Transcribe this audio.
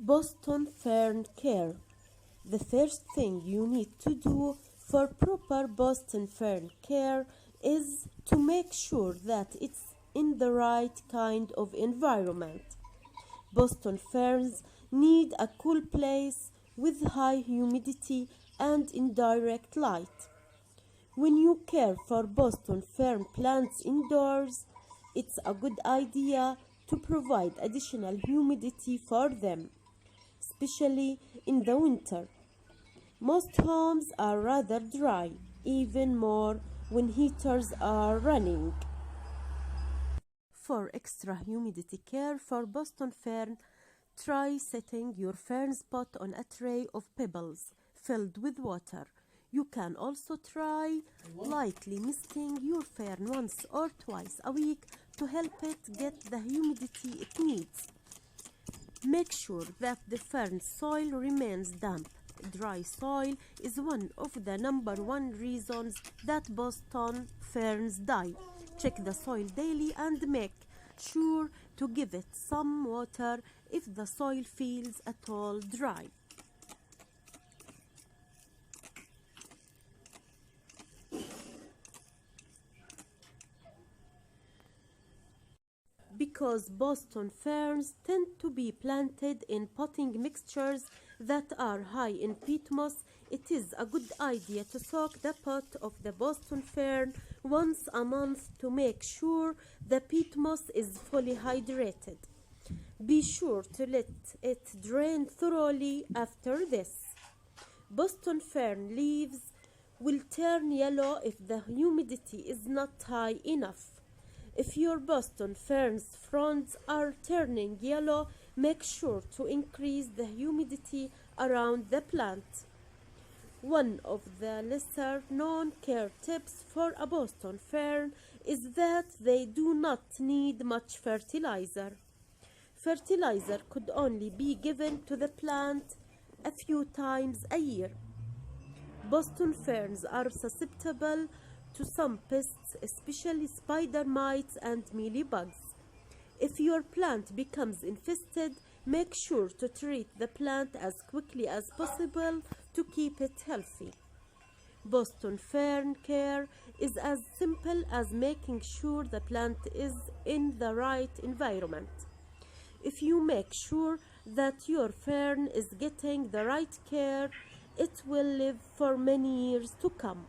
Boston fern care. The first thing you need to do for proper Boston fern care is to make sure that it's in the right kind of environment. Boston ferns need a cool place with high humidity and indirect light. When you care for Boston fern plants indoors, it's a good idea to provide additional humidity for them, especially in the winter. Most homes are rather dry, even more when heaters are running. For extra humidity care for Boston fern, try setting your fern pot on a tray of pebbles filled with water. You can also try lightly misting your fern once or twice a week to help it get the humidity it needs. Make sure that the fern soil remains damp. Dry soil is one of the number one reasons that Boston ferns die. Check the soil daily and make sure to give it some water if the soil feels at all dry. Because Boston ferns tend to be planted in potting mixtures that are high in peat moss, it is a good idea to soak the pot of the Boston fern once a month to make sure the peat moss is fully hydrated. Be sure to let it drain thoroughly after this. Boston fern leaves will turn yellow if the humidity is not high enough. If your Boston fern's fronds are turning yellow, make sure to increase the humidity around the plant. One of the lesser known care tips for a Boston fern is that they do not need much fertilizer. Fertilizer could only be given to the plant a few times a year. Boston ferns are susceptible to some pests, especially spider mites and mealybugs. If your plant becomes infested, make sure to treat the plant as quickly as possible to keep it healthy. Boston fern care is as simple as making sure the plant is in the right environment. If you make sure that your fern is getting the right care, it will live for many years to come.